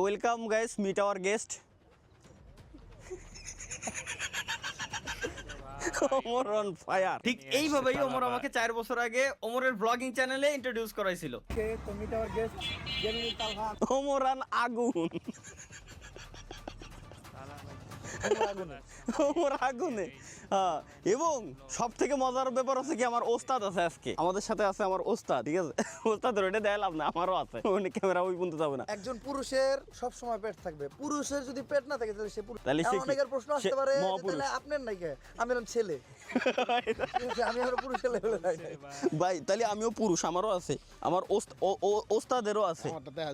Welcome guys, meet our guest Omar on fire. ঠিক এইভাবেই ওমর আমাকে 4 বছর আগে ওমরের ব্লগিং চ্যানেলে ইন্ট্রোডিউস করাইছিল। তো meet our guest genuine Talha. Omar on আগুন, ওমর আগুনে। হ্যাঁ, এবং সব থেকে মজার ব্যাপার হচ্ছে কি, আমার ওস্তাদ আছে আজকে আমাদের সাথে, আছে আমার ওস্তাদ, ঠিক আছে? ওস্তাদের ওইটা দেয় লাভ না, আমারও আছে, ওখানে ক্যামেরা ওই পর্যন্ত যাবে না। একজন পুরুষের সব সময় পেট থাকবে, পুরুষের যদি পেট না থাকে তাহলে সে পুরুষ। তাহলে সে কি? অনেকের প্রশ্ন আসতে সে পারে মহাপুরুষ। তাহলে আপনার নাই কে? আমি হলাম ছেলে, আমি আমার পুরুষের লেভেলে নাই। ভাই তাহলে আমিও পুরুষ, আমারও আছে, আমার ওস্তাদেরও আছে। দেখা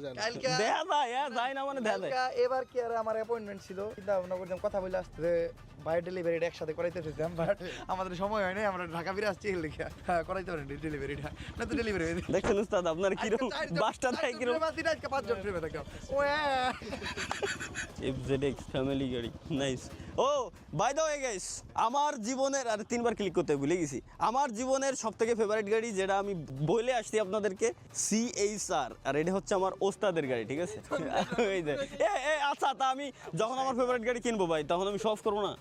দেখা যায়, হ্যাঁ যায় না মানে দেখা যায়। এবার কি আর আমার অ্যাপয়েন্টমেন্ট ছিল, চিন্তা ভাবনা করলাম কথা বলে আসতে ভাই ডেলিভারিটা একসাথে করাইতে চাইতাম, বাট আমাদের সময় হয় নাই, আমরা ঢাকা ফিরে আসছি লিখা করাইতে পারেন ডেলিভারিটা, না তো ডেলিভারি দেখছেন উস্তাদ আপনার কিরকম বাসটা দেয়, কিরকম 5জন ট্রেনে থাকতাম। FZX ফ্যামিলি গাড়ি, নাইস। ও বাই দ্য ওয়ে গাইস, আমার জীবনের, আর 3বার ক্লিক করতে ভুলে গেছি, আমার জীবনের সবথেকে ফেভারিট গাড়ি যেটা আমি বলে আসছি আপনাদেরকে, CHR, আর এটা হচ্ছে আমার ওস্তাদের গাড়ি, ঠিক আছে? এই যে আচ্ছা, তা আমি যখন আমার ফেভারিট গাড়ি কিনবো ভাই, তখন আমি শখ করবো না?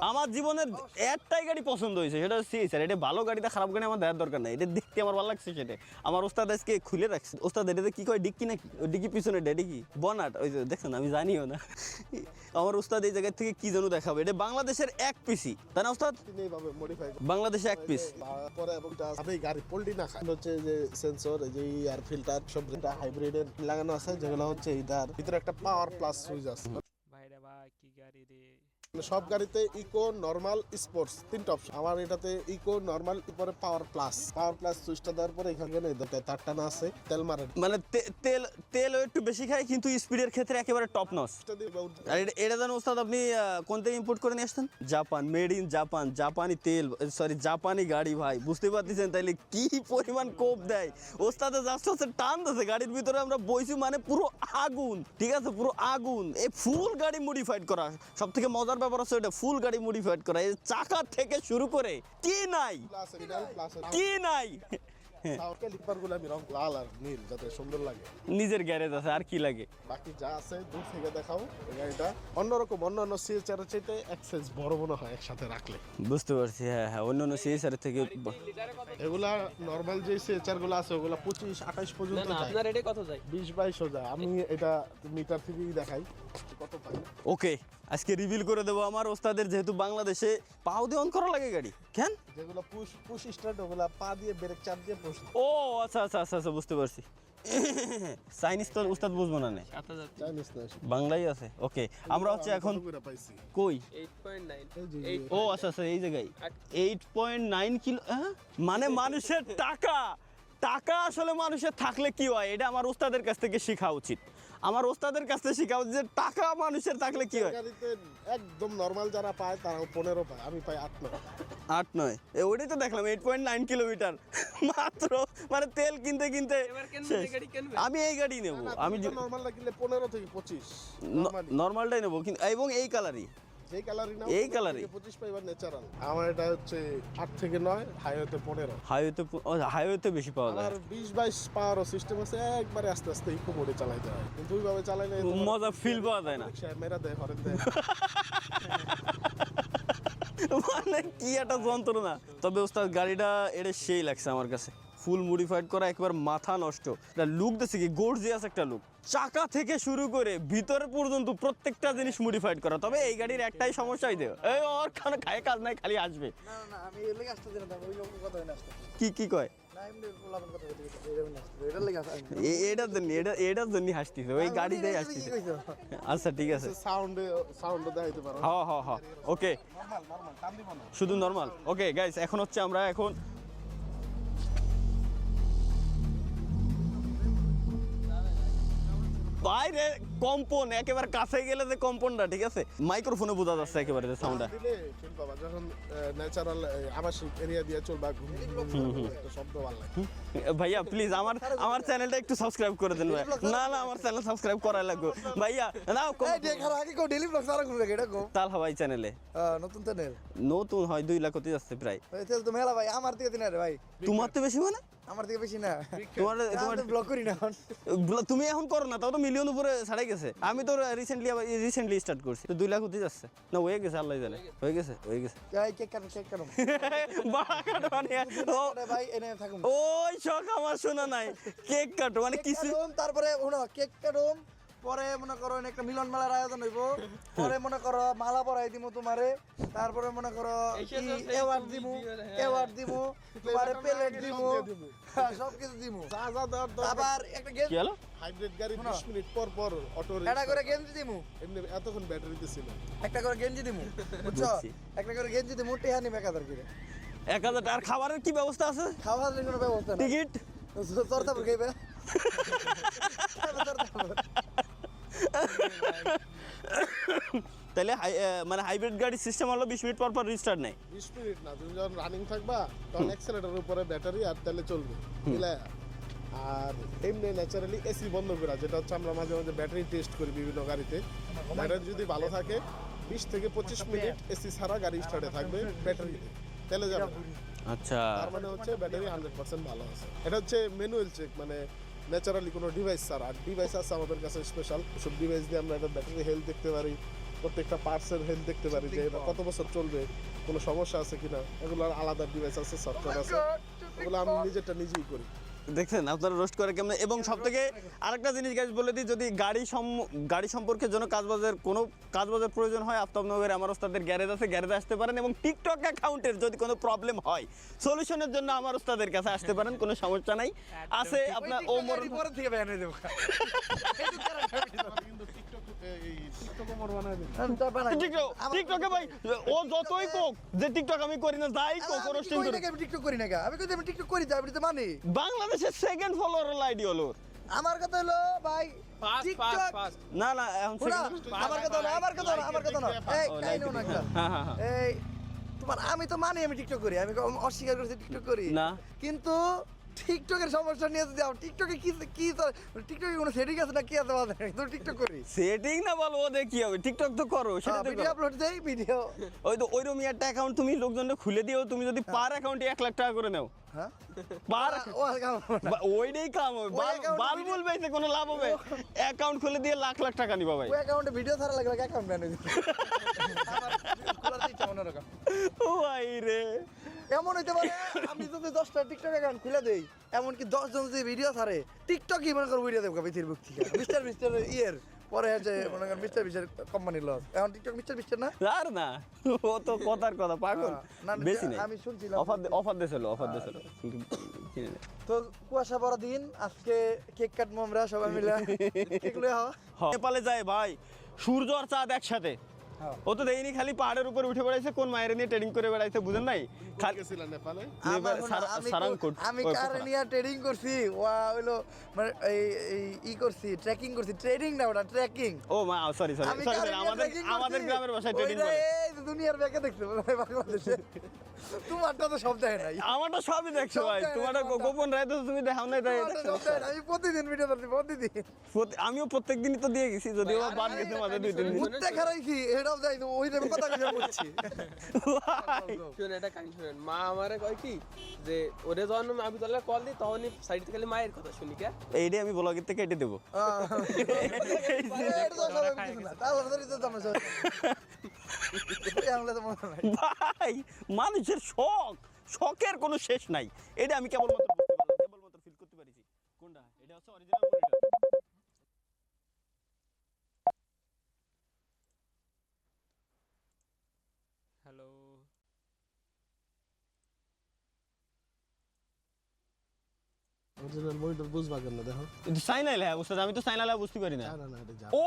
আমার জীবনের একটাই গাড়ি পছন্দ হয়েছে, সেটা হচ্ছে CHR। এটা ভালো গাড়িটা, খারাপ গাড়ি আমার দেওয়ার দরকার নাই, এটা দেখতে আমার ভালো লাগছে, সেটা আমার ওস্তাদ আজকে খুলে রাখছে। ওস্তাদ এটাতে কি কয়, ডিক্কি নাকি? ডিক্কি পিছনে ডিক্কি বনাট, ওই যে দেখছেন, আমি জানিও না। আমার ওস্তাদ এই জায়গা থেকে কি যেন দেখাবে। এটা বাংলাদেশের এক পিসি, তাই না ওস্তাদ? বাংলাদেশে এক পিস পরে এবং আপনি গাড়ি পোল্ট্রি না খান, হচ্ছে যে সেন্সর, এই যে এয়ার ফিল্টার সব হাইব্রিডের লাগানো আছে, যেগুলো হচ্ছে এটার ভিতরে একটা পাওয়ার প্লাস সুইচ আছে। ভাইরে ভাই কি গাড়ি রে! সব গাড়িতে ইকো, নরমাল, স্পোর্টস 3টা অপশন। আমার এটাতে ইকো, নরমাল, পরে পাওয়ার প্লাস সুইচটা দেওয়ার পরে এখানে তার টানা আছে, তেল মারে, মানে তেল একটু বেশি খায়, কিন্তু স্পিডের ক্ষেত্রে একেবারে টপ নচ। আর এটা জানো ওস্তাদ, আপনি কোন থেকে ইম্পোর্ট করে নিয়ে আসতেন? জাপান, মেড ইন জাপান, জাপানি তেল, সরি জাপানি গাড়ি। ভাই বুঝতে পারতেছেন তাইলে কি পরিমাণ কোপ দেয় ওস্তাদে, জাস্ট হচ্ছে টান দিচ্ছে গাড়ির ভিতরে, আমরা বইছি মানে পুরো আগুন, ঠিক আছে? পুরো আগুন। এই ফুল গাড়ি মডিফাইড করা, সব থেকে মজার ব্যাপার হচ্ছে এটা, ফুল গাড়ি মডিফাইড করা, এই চাকা থেকে শুরু করে কি নাই কি নাই। ক্যালিপারগুলো আমি রং লাল আর নীল, যাতে সুন্দর লাগে। নিজের গ্যারেজ আছে, আর কি লাগে? বাকি যা আছে দূর থেকে দেখাও। এই গাড়িটা অন্যরকম, অন্যান্য CHR এর চাইতে এক্সেস বড় মনে হয় একসাথে রাখলে। বুঝতে পারছি, হ্যাঁ হ্যাঁ, অন্যান্য CHR থেকে। এগুলা নরমাল যে CHR গুলো আছে ওগুলা 25-28 পর্যন্ত যায়। আপনার রেটে কত যায়? 20-22 যায়। আমি এটা মিটার থেকেই দেখাই কত পাই। ওকে, আজকে রিভিল করে দেবো আমার ওস্তাদের, যেহেতু বাংলাদেশে পাও দিয়ে অন করা লাগে গাড়ি। কেন? যেগুলো পুশ স্টার্ট, ওগুলা পা দিয়ে ব্রেক চাপ দিয়ে পুশ। ও আচ্ছা আচ্ছা আচ্ছা আচ্ছা, বুঝতে পারছি। চাইনিজ তো উস্তাদ বুঝবো না, নেই জানিস না বাংলাই আছে। ওকে, আমরা হচ্ছে এখন পাইছি কই? 8.9 ও আচ্ছা আচ্ছা, এই জায়গায় 8.9 কিলো। মানে মানুষের টাকা আসলে মানুষের থাকলে কি হয়, এটা আমার ওস্তাদের কাছ থেকে শেখা উচিত। আমার ওস্তাদের কাছ থেকে শেখা উচিত যে টাকা মানুষের থাকলে কি হয়। গাড়িতে একদম নরমাল যারা পায় তারা 15 পায়, আমি পাই 8-9। 8-9, ওইটাই তো দেখলাম, 8.9 কিলোমিটার মাত্র। মানে তেল কিনতে কিনতে আমি এই গাড়ি নেবো। আমি নরমালটা কিনলে 15 থেকে 25 নর্মালটাই নেবো, কিন্তু এবং এই কালারই, যেই কালারই নাও, এই কালারই 25 পাইবার ন্যাচারাল। আমার এটা হচ্ছে 8 থেকে 9, হাইওয়েতে 15। হাইওয়েতে বেশি পাওয়া যায়। আর 20-22 পাওয়ারও সিস্টেম আছে, একবারে আস্তে আস্তে ইকো মোডে চালাইতে হয়, কিন্তু ওইভাবে চালাইলে মজা ফিল পাওয়া যায় না। মেরা দেয়, হরেন দেয়। মানে কি একটা যন্ত্রণা। তবে ওস্তাদ গাড়িটা এটা সেই লাগছে আমার কাছে, ফুল মডিফাইড করা, একবার মাথা নষ্ট। এটা লুক দেখছি কি গর্জিয়াস একটা লুক, চাকা থেকে শুরু করে ভিতরে পর্যন্ত প্রত্যেকটা জিনিস মডিফাইড করা। তবে এই গাড়ির একটাই সমস্যাই দেয়, এই ওর খানে খায় কাজ নাই, খালি আসবে। না না, আমি এর লাগি আসতে দিলাম, ওই লোক কথা হয় না আসতে। কি কয়? না এমনি বলাবেন কথা বলতে এরকম আসতে, এটার লাগি আসতে। এটার জন্য হাসতেছে, ওই গাড়ি দিয়ে হাসতেছে। আচ্ছা ঠিক আছে, সাউন্ড দেখাইতে পারো। হ্যাঁ হ্যাঁ হ্যাঁ, ওকে, নরমাল টান দিব না, শুধু নর্মাল। ওকে গাইস, এখন হচ্ছে আমরা এখন বাইরে কম্পন, একেবারে কাছে গেলে যে কম্পনটা, ঠিক আছে, মাইক্রোফোনে বোঝা যাচ্ছে একেবারে যে সাউন্ডটা। দিলে শুন বাবা, যখন ন্যাচারাল আবাসিক এরিয়া দিয়ে চলবা, একটা শব্দ ভালো লাগে। ভাইয়া প্লিজ আমার চ্যানেলটা একটু সাবস্ক্রাইব করে দেন ভাই। না না, আমার চ্যানেল সাবস্ক্রাইব করাই লাগবে ভাইয়া। না এই দেখার আগে কো ডেলি ব্লগ সারা ঘুরে এটা কো তালহা ভাই চ্যানেলে নতুন চ্যানেল, নতুন হয় 2 লাখ হতে যাচ্ছে প্রায়। এই তেল তো মেলা ভাই, আমার দিকে দিন রে ভাই। তোমার তো বেশি মানে আমার থেকে বেশি না তোমার তোমার ব্লক করি না এখন। তুমি এখন করো না, তাও তো মিলিয়ন উপরে ছাড়াই গেছে। আমি তো রিসেন্টলি স্টার্ট করছি, তো 2 লাখ হতে যাচ্ছে না, হয়ে গেছে, আল্লাহ জানে, হয়ে গেছে। এই কেক কাটো বাড়া কাটো মানে আরে ভাই এনে থাকুন ওই শখ আমার শোনা নাই, কেক কাটো মানে কিছু। তারপরে শোনো কেক কাটুম, পরে মনে করো একটা মিলন মেলার আয়োজন হইব, পরে মনে করো মালা পরাই দিমু তোমারে, তারপরে মনে করো অ্যাওয়ার্ড দিমু তোমারে প্লেট দিমু, সব কিছু দিমু। যা যা দেওয়ার দরকার। আবার একটা কি হলো? হাইব্রিড গাড়ি 20 মিনিট পর পর অটো একটা করে গেঞ্জি দিমু, এমনি এতক্ষণ ব্যাটারিতে ছিল। একটা করে গেঞ্জি দিমু, বুঝছো? বুঝছি। একটা করে গেঞ্জি দিমু, টেহা নিবে 1000 করে। 1000 আর খাবারের কি ব্যবস্থা আছে? খাওয়ার কোনো ব্যবস্থা না, টিকিট চর্চাপুর খাইবে। তাহলে মানে হাইব্রিড গাড়ির সিস্টেম হলো 20 মিনিট পর পর রিস্টার্ট নেয়। 20 মিনিট না, তুমি যখন রানিং থাকবা তখন অ্যাক্সেলেটরের উপরে ব্যাটারি আর তেলে চলবে মিলায়া। আর এমনি ন্যাচারালি এসি বন্ধ করা, যেটা হচ্ছে আমরা মাঝে মাঝে ব্যাটারি টেস্ট করি বিভিন্ন গাড়িতে। ব্যাটারি যদি ভালো থাকে 20 থেকে 25 মিনিট এসি ছাড়া গাড়ি স্টার্টে থাকবে ব্যাটারিতে, তেলে যাবে না। আচ্ছা, তার মানে হচ্ছে ব্যাটারি 100% ভালো আছে। এটা হচ্ছে ম্যানুয়াল চেক, মানে ন্যাচারালি কোনো ডিভাইস ছাড়া। আর ডিভাইস আছে আমাদের কাছে স্পেশাল, সব ডিভাইস দিয়ে আমরা এটা ব্যাটারি হেলথ দেখতে পারি, প্রত্যেকটা পার্টসের হেলথ দেখতে পারি, যে এটা কত বছর চলবে, কোনো সমস্যা আছে কিনা। এগুলোর আলাদা ডিভাইস আছে, সফটওয়্যার আছে, এগুলো আমি নিজেরটা নিজেই করি। দেখছেন আপনারা রোস্ট করে কেমন। এবং সব থেকে আরেকটা জিনিস গাইজ বলে দিই, যদি গাড়ি সম্পর্কে কোনো কাজবাজের প্রয়োজন হয়, আফতাবনগরে আমার ওস্তাদের গ্যারেজ আছে, গ্যারেজে আসতে পারেন। এবং টিকটক অ্যাকাউন্টের যদি কোনো প্রবলেম হয়, সলিউশনের জন্য আমার ওস্তাদের কাছে আসতে পারেন, কোনো সমস্যা নাই। আছে আপনার ওমর পরে থেকে বেয়ানে দেব। কিন্তু টিকটকও মোর বানায় দিই। টিকটকে ভাই ও যতই কোক যে টিকটক আমি করি না, যাই কোক রোস্টিং করি। আমি টিকটক করি না, আমি কই আমি টিকটক করি, আমি তো মানি। বাংলাদেশের সেকেন্ড ফলোয়ার আইডি হলো ওর। আমার কথা হলো ভাই টিকটক না না এখন শোনা, second- আমার কথা না এই ও, কাই নো না একটা। হ্যাঁ হ্যাঁ হ্যাঁ। এই তোমার আমি তো মানি আমি টিকটক করি, আমি অস্বীকার করছি টিকটক করি না। কিন্তু টিকটকের সমস্যা নিয়ে যদি টিকটকে কি কি টিকটকে কোনো সেটিং আছে না কি আছে বলতে তো টিকটক করি সেটিং না বল, ও দেখি হবে, টিকটক তো করো, সেটা তো ভিডিও করো। আপলোড দেই ভিডিও। ওই তো ওইরকম একটা অ্যাকাউন্ট তুমি লোকজনকে খুলে দিও, তুমি যদি পার অ্যাকাউন্টে 1 লাখ টাকা করে নাও, হ্যাঁ পার ও কাম না। ওইটাই কাম হবে। ওই account বাল video- বলবে যে কোনো লাভ হবে? অ্যাকাউন্ট খুলে দিয়ে লাখ লাখ টাকা নিবা ভাই। ওই অ্যাকাউন্টে ভিডিও ছাড়া লাগবে অ্যাকাউন্ট ব্যান হয়ে যাবে। আমার খোলার ইচ্ছা অন্যরকম। ও ভাই রে, এমন হইতে পারে আমি যদি 10টা টিকটক অ্যাকাউন্ট খুলে দেই, এমনকি 10 জন যদি ভিডিও ছাড়ে, টিকটকই মনে করো ভিডিও দেবো ফেসবুক থেকে মিস্টার ইয়ের পরে হচ্ছে মনে করেন মিস্টার বিস্টার কোম্পানির লস। এখন টিকটক মিস্টার বিস্টার না আর না, ও তো কথার কথা পাগল। না, বেশি নেই, আমি শুনছিলাম অফার দিয়েছিল কিন্তু কিনে নে। তো কুয়াশা বড় দিন, আজকে কেক কাটবো আমরা সবাই মিলে। কেক লয়ে হওয়া নেপালে যায় ভাই, সূর্য আর চাঁদ একসাথে। হ্যাঁ। ও তো দেখিনি, খালি পাহাড়ের উপর উঠে বেড়াইছে, কোন মায়ের নিয়ে ট্রেডিং করে বেড়াইছে, বুঝেন নাই? খালি গেছিলাম নেপালে। আমার শোনো, আমি কারে নিয়ে ট্রেডিং করছি, ওয়া হইলো মানে ই করছি, ট্রেকিং করছি, ট্রেডিং না ওটা ট্রেকিং। ও মা, সরি আমি কারে নিয়ে trekking আমাদের করছি, গ্রামের ভাষায় ট্রেডিং ওইটা করে। এই যে দুনিয়ার ব্যাকে দেখছো ভাই বাংলাদেশে। তোমারটা তো সব দেয় নাই, আমারটা সবই দেখছো সব ভাই, জায়গায় তোমার তোমারটা। গোপন রায় তো তুমি দেখাও নাই তাই। তোমারটা সব দেয় নাই। আমি প্রতিদিন ভিডিও করছি, প্রতিদিন আমিও প্রত্যেক দিনই তো দিয়ে গেছি, যদিও বাদ গেছে মাঝে 2-3 দিন। ঘুরতে খারাইছি, এটাও যাই তো ওই টাইমে কথা কইয়া বলছি। ভাই, শুনেন এটা কাহিনী শুনেন। মা আমারে কয় কি যে ওরে যখন আমি তোলা কল দিই তখনই সাইড থেকে খালি মায়ের কথা শুনি কে এইটাই আমি ব্লগের থেকে কেটে দেবো। এটা তো সবাই কিছু না, তাহলে ধরে তো জানো সব। এই আমলে তো মনে নাই। ভাই মানুষের শখের কোনো শেষ নাই। এটা আমি কেবলমাত্র বুঝতে পারলাম, কেবলমাত্র ফিল করতে পারিছি। কোনটা? এটা হচ্ছে original monitor. Hello original monitor বুঝবা কেন দেখো। সাইনাল হ্যাঁ উস্তাদ, আমি তো সাইনাল বুঝতে পারি না। না না এটা যা। ও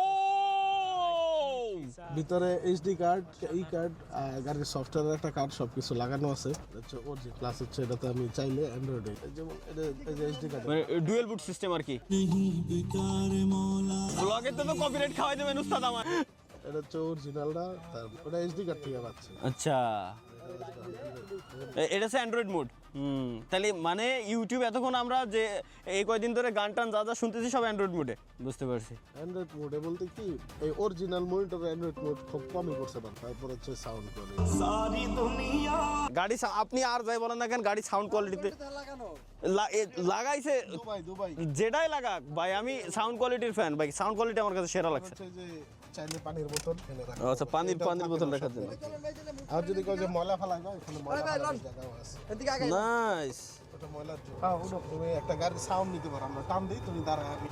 ভিতরে এইচডি কার্ড, ই কার্ড, গাড়ির সফটওয়্যারের একটা কার্ড, সবকিছু লাগানো আছে। হচ্ছে ওজি প্লাস হচ্ছে এটাতে আমি চাইলে অ্যান্ড্রয়েডে যেমন এটা এই যে এইচডি কার্ড। মানে ডুয়েল বুট সিস্টেম আর কি। ব্লগে তো কপিরাইট খাওয়াই দেবেন উস্তাদ আমার। এটা হচ্ছে অরিজিনালটা, ওটা এইচডি কার্ড থেকে পাচ্ছে। আচ্ছা, এটা হচ্ছে অ্যান্ড্রয়েড মোড। তাহলে মানে ইউটিউব এতক্ষণ আমরা যে এই কয়দিন ধরে গান টান যা যা শুনতেছি সব অ্যান্ড্রয়েড মোডে, বুঝতে পারছি। অ্যান্ড্রয়েড মোডে বলতে কি এই অরিজিনাল মনিটর অ্যান্ড্রয়েড মোড খুব কমই করছে না, তারপর হচ্ছে সাউন্ড কোয়ালিটি। গাড়ি আপনি আর যাই বলেন না কেন, গাড়ি সাউন্ড কোয়ালিটিতে লাগানো লাগাইছে দুবাই যেটাই লাগাক ভাই, আমি সাউন্ড কোয়ালিটির ফ্যান ভাই, সাউন্ড কোয়ালিটি আমার কাছে সেরা লাগছে। হচ্ছে যে চাইলে পানির বোতল ফেলে রাখা। আচ্ছা, পানির বোতল রাখার জন্য। আর যদি কেউ যে ময়লা ফেলা যায় এখানে ময়লা ফেলার জায়গাও আছে। এদিকে আগে নাইস। ওটা ময়লার জন্য। হ্যাঁ উঠো, তুমি একটা গাড়ির সাউন্ড নিতে পারো, আমরা টান দিই তুমি দাঁড়ায় আগে।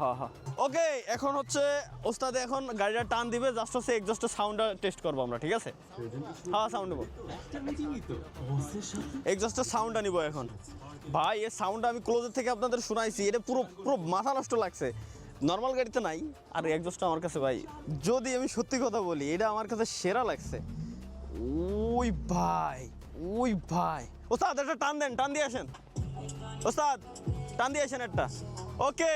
হ্যাঁ। ওকে, এখন হচ্ছে ওস্তাদ এখন গাড়িটা টান দিবে, জাস্ট হচ্ছে এক্সস্টের সাউন্ডটা টেস্ট করবো আমরা, ঠিক আছে? হ্যাঁ, সাউন্ড নেবো, এক্সস্টের সাউন্ডটা নিবো এখন। ভাই এই সাউন্ডটা আমি ক্লোজের থেকে আপনাদের শোনাইছি, এটা পুরো পুরো মাথা নষ্ট লাগছে। নর্মাল গাড়িতে নাই, আর এক্সস্টটা আমার কাছে ভাই, যদি আমি সত্যি কথা বলি, এটা আমার কাছে সেরা লাগছে। ওই ভাই ওস্তাদ একটা টান দেন, টান দিয়ে আসেন ওস্তাদ, টান দিয়ে আসেন একটা। ওকে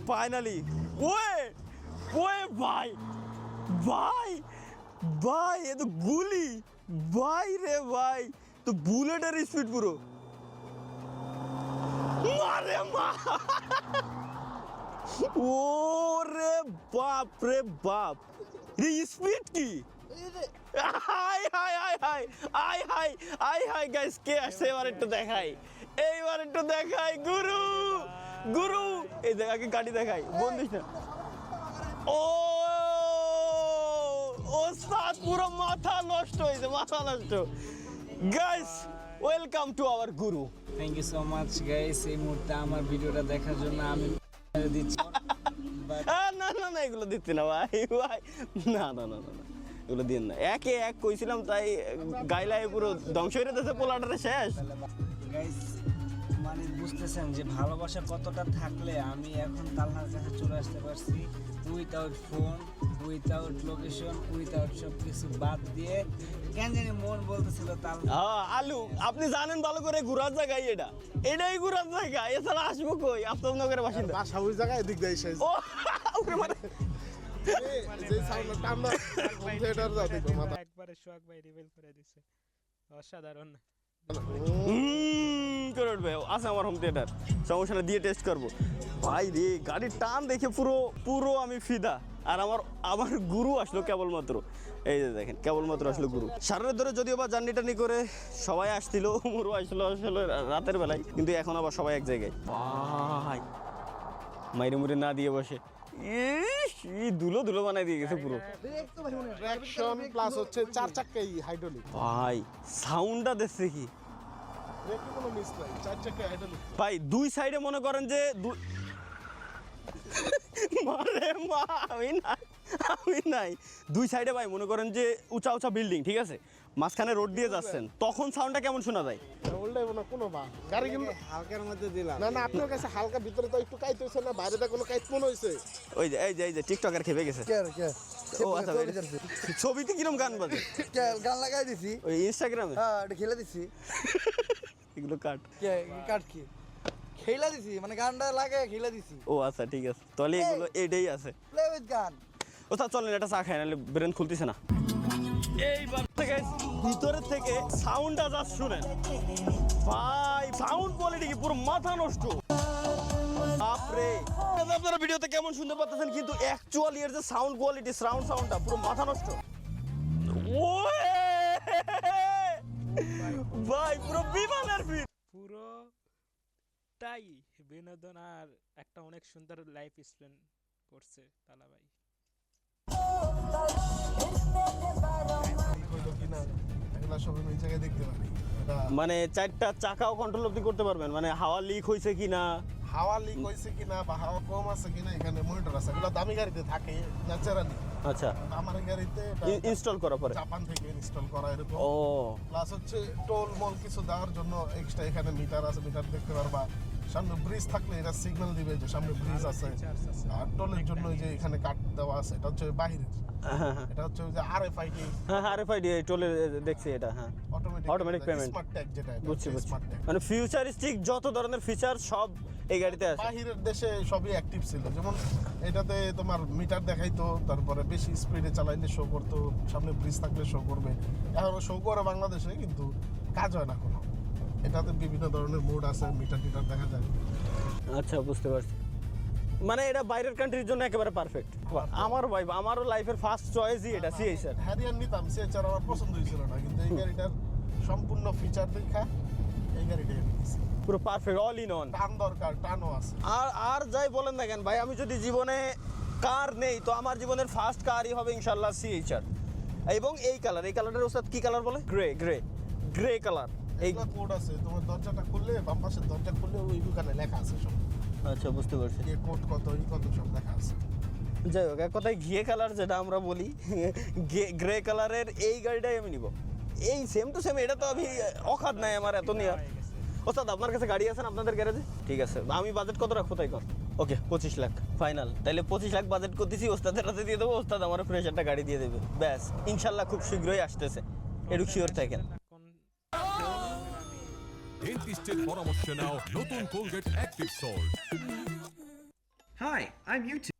ফাইনালি। ওয়ে ভাই এ তো গুলি ভাই রে ভাই, তো বুলেটের স্পিড পুরো মারে মা। ওরে বাপ রে বাপ, স্পিড কি! হাই গাইস, কে আসছে এবার একটু দেখাই, গুরু এই জায়গাকে গাড়ি দেখাই, বন্দিস না। ওস্তাদ পুরো মাথা নষ্ট হয়েছে, guys welcome to our guru. Thank you so much guys, এই মুহূর্তে আমার ভিডিওটা দেখার জন্য আমি দিচ্ছি। না এগুলো দিচ্ছি না ভাই, না এগুলো দিন না, একে এক কইছিলাম তাই গাইলাই পুরো ধ্বংস হয়ে যেতেছে, পোলাটারে শেষ। গাইস মানে বুঝতেছেন যে ভালোবাসা কতটা থাকলে আমি এখন তালহার কাছে চলে আসতে পারছি, without phone, without location, without সব কিছু বাদ দিয়ে। কেন জানি মন বলতেছিল আলু, আপনি জানেন ভালো করে ঘুরার জায়গায় এটাই ঘুরার জায়গা, এছাড়া আসবো কই? আপনার নগরের বাসিন্দা, বাসা ওই জায়গায় এদিক দিয়ে এসে ও ওকে মানে যে সাউন্ড টান না থিয়েটার যা দেখো মাথা একবারে সোহাগ ভাই রিভিল করে দিছে, অসাধারণ। করে উঠবে, আছে আমার হোম থিয়েটার, সমস্যা না, দিয়ে টেস্ট করবো। ভাই রে গাড়ির টান দেখে পুরো আমি ফিদা। আর আমার গুরু আসলো কেবলমাত্র, এই যে দেখেন কেবলমাত্র আসলো গুরু। সারারাত ধরে যদিও বা জার্নি টার্নি করে সবাই আসছিল, মুরু আসলো রাতের বেলায়, কিন্তু এখন আবার সবাই এক জায়গায়। ভাই মাইরে মুড়ে না দিয়ে বসে ধুলো বানাই দিয়ে গেছে পুরো। ট্র্যাকশন প্লাস হচ্ছে 4 চাকাই হাইড্রোলিক। ভাই সাউন্ডটা দেখছে কি ব্রেকে কোনো মিস নাই, 4 চাকাই হাইড্রোলিক। ভাই দুই সাইডে মনে করেন যে মারে মা, আমি নাই দুই সাইডে ভাই মনে করেন যে উঁচা বিল্ডিং, ঠিক আছে, মাঝখানে রোড দিয়ে যাচ্ছেন, তখন সাউন্ডটা কেমন শোনা যায়? ওল্ডাই না কোনো বা গাড়ি কিন্তু হালকার মধ্যে দিলাম। না আপনার কাছে হালকা, ভিতরে তো একটু কাইতে হইছে না, বাইরেটা কোনো কাইত মনে হইছে? ওই যে টিকটকার খেপে গেছে। ও আচ্ছা, ছবিতে কিরম গান বাজে? গান লাগাই দিছি, ওই ইনস্টাগ্রামে এটা খেলে দিছি। এগুলো কাট। কাট কি খেলা দিছি, মানে গানটা লাগে খেলা দিছি। ও আচ্ছা ঠিক আছে, তাহলে এগুলো এটাই আছে। প্লে উইথ গান। ও তা চলেন একটা চা খাই, নাহলে ব্রেন খুলতেছে না। এইবার থেকে ভিতরের থেকে সাউন্ডটা যা শুনেন ভাই, সাউন্ড কোয়ালিটি কি পুরো মাথা নষ্ট। বাপরে, আপনারা ভিডিওতে কেমন শুনতে পাচ্ছেন, কিন্তু অ্যাকচুয়ালি এর যে সাউন্ড কোয়ালিটি, সাউন্ডটা পুরো মাথা নষ্ট। ওয়ে ভাই পুরো বিমানের ভিড়, পুরোটাই বিনোদন আর একটা অনেক সুন্দর লাইফ স্পেন্ড করছে তালা ভাই। হইলো কিনা এগুলা সব আমি এই জায়গায় দেখতে পারি। এটা মানে 4টা চাকাও কন্ট্রোল অবধি করতে পারবেন, মানে হাওয়া লিক হয়েছে কিনা, হাওয়া লিক হইছে কিনা বা হাওয়া কম আছে কিনা, এখানে মনিটর আছে। এগুলো দামি গাড়িতে থাকে ন্যাচারালি। আচ্ছা আমার এই গাড়িতে ইনস্টল করার পরে জাপান থেকে ইনস্টল করা এরকম। ও প্লাস হচ্ছে টোল মল কিছু দেওয়ার জন্য এক্সট্রা এখানে মিটার আছে, মিটার দেখতে পারবা। সামনে ব্রিজ থাকলে এটা সিগন্যাল দিবে যে সামনে ব্রিজ আছে। আর টোলের জন্য যে এখানে কাট দেওয়া আছে, এটা হচ্ছে বাহিরের, এটা হচ্ছে ওই যে RFID। হ্যাঁ RFID টোলে দেখছি এটা। হ্যাঁ অটোমেটিক পেমেন্ট, স্মার্ট ট্যাগ যেটা, বুঝছি। স্মার্ট ট্যাগ মানে ফিউচারিস্টিক যত ধরনের ফিচার সব এই গাড়িতে আছে। বাহিরের দেশে সবই অ্যাক্টিভ ছিল, যেমন এটাতে তোমার মিটার দেখাইতো, তারপরে বেশি স্পিডে চালাইলে শো করতো, সামনে ব্রিজ থাকলে শো করবে। এখন শো করে বাংলাদেশে, কিন্তু কাজ হয় না কোনো। এটাতে বিভিন্ন ধরনের মোড আছে, মিটার টিটার দেখা যায়। আচ্ছা বুঝতে পারছি, মানে এটা বাইরের কান্ট্রির জন্য একেবারে পারফেক্ট। আমার ভাই আমারও লাইফের ফার্স্ট চয়েসই এটা সিএই স্যার। হ্যারিয়ান নিতাম, সিএচআর আমার পছন্দ হয়েছিল না, কিন্তু এই গাড়িটার সম্পূর্ণ ফিচার দেখা এই গাড়িটাই আমি নিয়েছি। পুরো পারফেক্ট, অল ইন অন। টান দরকার, টানও আছে। আর যাই বলেন না কেন ভাই, আমি যদি জীবনে কার নেই তো আমার জীবনের ফার্স্ট কারই হবে ইনশাল্লাহ সিএইচআর। এবং এই কালারের ওস্তাদ কি কালার বলে? Grey colour. এই এইগুলো কোড আছে, তোমার দরজাটা খুললে বাম পাশের দরজা খুললে ওই দোকানে লেখা আছে সব। আচ্ছা বুঝতে পারছি। যে কোড কত, এই কত সব লেখা আছে। যাই হোক, এক কথায় ঘিয়ে কালার যেটা আমরা বলি, গ্রে কালারের এই গাড়িটাই আমি নিব। এই সেম টু সেম, এটা তো আমি অখাদ নাই আমার এত নিয়ে। ওস্তাদ আপনার কাছে গাড়ি আছে না আপনাদের গ্যারেজে? ঠিক আছে, আমি বাজেট কত রাখবো তাই কর? ওকে 25 লাখ ফাইনাল। তাহলে 25 লাখ বাজেট করতেছি, ওস্তাদের হাতে দিয়ে দেবো, ওস্তাদ আমার ফ্রেশ একটা গাড়ি দিয়ে দেবে। ব্যাস, ইনশাল্লাহ খুব শীঘ্রই আসতেছে, একটু শিওর থাকেন। কোন ডেন্টিস্টের পরামর্শ নাও নতুন Colgate active salt. Hi, I'm YouTube.